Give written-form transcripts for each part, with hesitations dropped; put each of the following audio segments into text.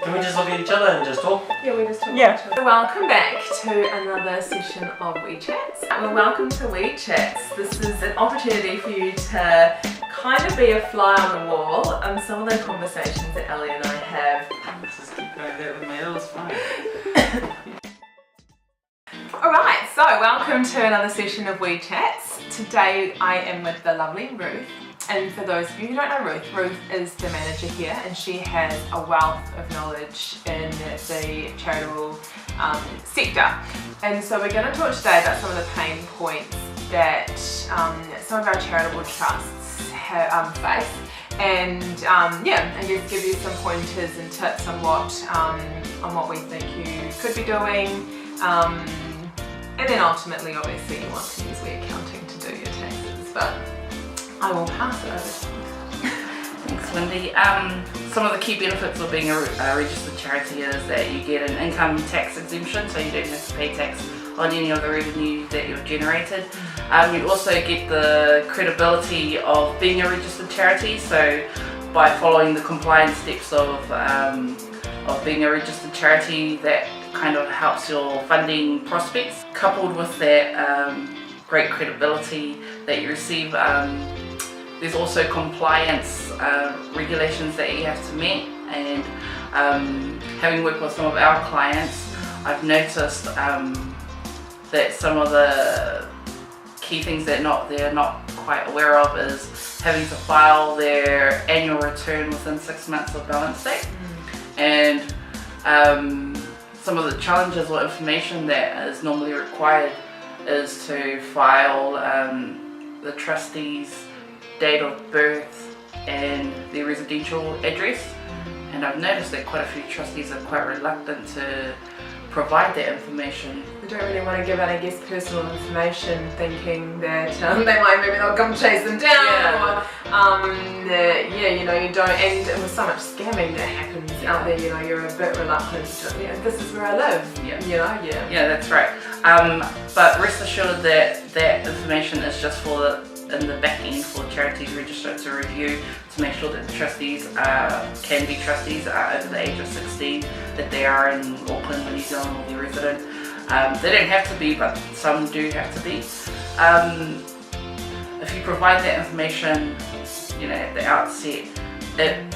Can we just look at each other and just talk? Yeah, we just talk. Yeah. So welcome back to another session of WeChats. Well, welcome to WeChats. This is an opportunity for you to kind of be a fly on the wall on some of the conversations that Ellie and I have. Let's just keep going there with my L's fine. Alright, so welcome to another session of WeChats. Today I am with the lovely Ruth. And for those of you who don't know Ruth, Ruth is the manager here and she has a wealth of knowledge in the charitable sector. And so we're going to talk today about some of the pain points that some of our charitable trusts face, and and just give you some pointers and tips on what we think you could be doing, and then ultimately obviously you want to use accounting to do your taxes, but I will pass it over to you. Thanks, Wyndi. Some of the key benefits of being a registered charity is that you get an income tax exemption, so you don't have to pay tax on any of the revenue that you've generated. You also get the credibility of being a registered charity, so by following the compliance steps of being a registered charity, that kind of helps your funding prospects. Coupled with that great credibility that you receive, there's also compliance regulations that you have to meet, and having worked with some of our clients, I've noticed that some of the key things that they're not quite aware of is having to file their annual return within 6 months of balance date, and some of the challenges or information that is normally required is to file the trustees' date of birth and their residential address, and I've noticed that quite a few trustees are quite reluctant to provide that information. They don't really want to give out, I guess, personal information, thinking that maybe they'll come chase them down, you don't, and with so much scamming that happens out there, you're a bit reluctant to, this is where I live, Yeah, that's right. But rest assured that that information is just in the back end for charities registered to review, to make sure that the trustees can be trustees over the age of 16, that they are in Auckland or New Zealand or they're resident. They don't have to be, but some do have to be. If you provide that information, at the outset, it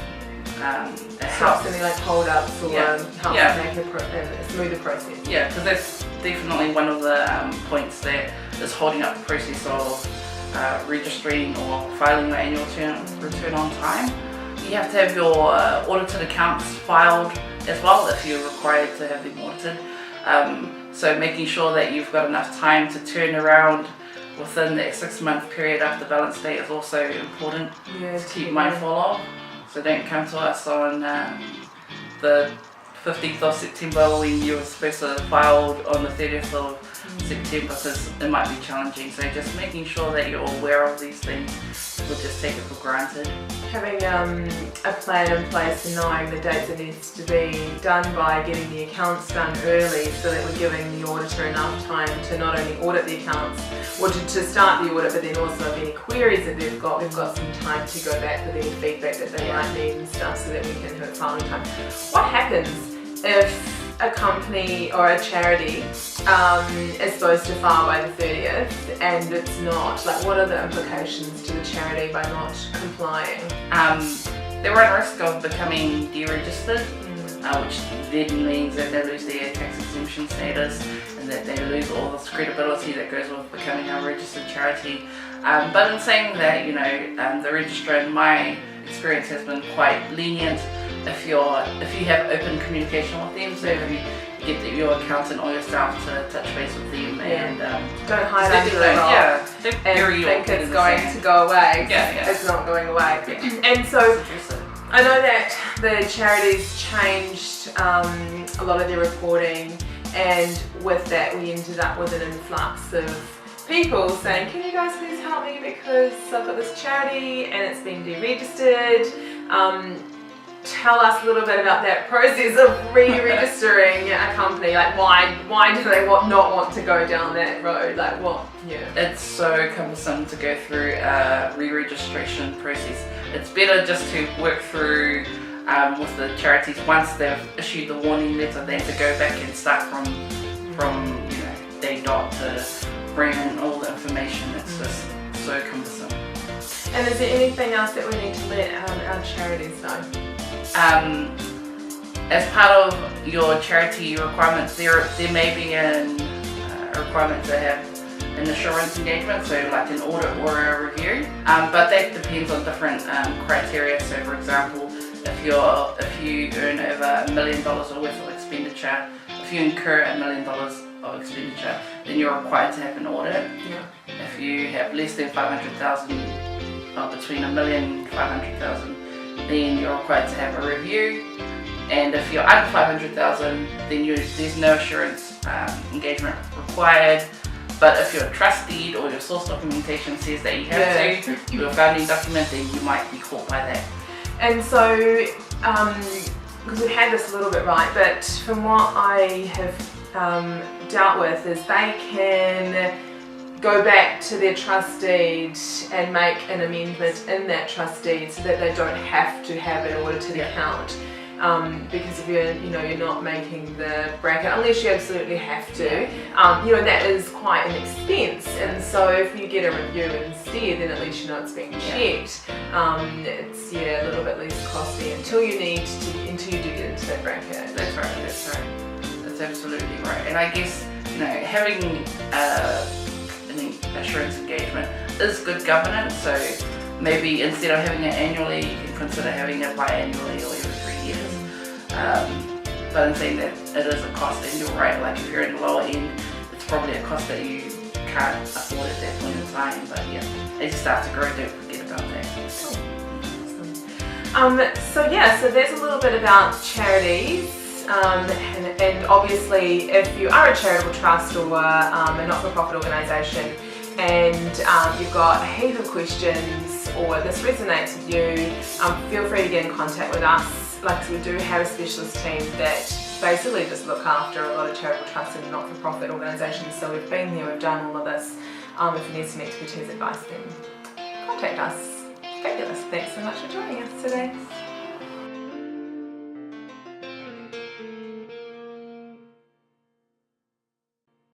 helps. Any hold-ups or helps make a smoother process. Yeah, because that's definitely one of the points that is holding up the process of registering or filing your annual return on time. You have to have your audited accounts filed as well if you're required to have them audited. So making sure that you've got enough time to turn around within that 6 month period after balance date is also important to keep mindful of. So don't come to us on the 15th of September when you were supposed to file on the 30th of September, because it might be challenging. So just making sure that you're aware of these things, we'll just take it for granted. Having a plan in place and knowing the dates it needs to be done by, getting the accounts done early so that we're giving the auditor enough time to not only audit the accounts or to start the audit, but then also if any queries that we've got some time to go back with any feedback that they might need and stuff, so that we can hit filing time. What happens if a company or a charity is supposed to file by the 30th and it's not? Like, what are the implications to the charity by not complying? They run risk of becoming deregistered, which then means that they lose their tax exemption status and that they lose all this credibility that goes with becoming a registered charity. But in saying that, the registrar, in my experience, has been quite lenient if you have open communication with them. So if you get your accountant or yourself to touch base with them, and don't hide under the rock and think it's going to go away. It's not going away. And so I know that the charities changed a lot of their reporting, and with that we ended up with an influx of people saying, can you guys please help me because I've got this charity and it's been deregistered. Tell us a little bit about that process of re-registering a company. Like, why do they not want to go down that road? Like, what? It's so cumbersome to go through a re-registration process. It's better just to work through with the charities, once they've issued the warning letter, they have to go back and start from day dot to bring in all the information. It's just so cumbersome. And is there anything else that we need to let our charities know? As part of your charity requirements, there may be a requirement to have an assurance engagement, so like an audit or a review, but that depends on different criteria. So for example, if you earn over $1 million worth of expenditure, if you incur $1 million of expenditure, then you're required to have an audit. Yeah. If you have less than 500,000, or between $1 million and 500,000, then you're required to have a review. And if you're under 500,000, then there's no assurance engagement required. But if your trust deed or your source documentation says that you have to, your founding document, then you might be caught by that. And so, because we had this a little bit right, but from what I have dealt with is they can go back to their trust deed and make an amendment in that trust deed so that they don't have to have an audited account. Because if you're not making the bracket, unless you absolutely have to, that is quite an expense. And so if you get a review instead, then at least you know it's being checked. It's a little bit less costly until you do get into that bracket. That's right. That's absolutely right. And I guess having an assurance engagement is good governance. So maybe instead of having it annually, you can consider having it biannually or every 3 years. But I'm saying that it is a cost, and you're right, like if you're in the lower end, it's probably a cost that you can't afford at that point in time. But yeah, as you start to grow, don't forget about that. So there's a little bit about charities. And obviously if you are a charitable trust or a not-for-profit organisation and you've got a heap of questions or this resonates with you, feel free to get in contact with us. Like we do have a specialist team that basically just look after a lot of charitable trusts and not-for-profit organisations. So we've been there, we've done all of this. If you need some expertise advice, then contact us. Fabulous. Thanks so much for joining us today.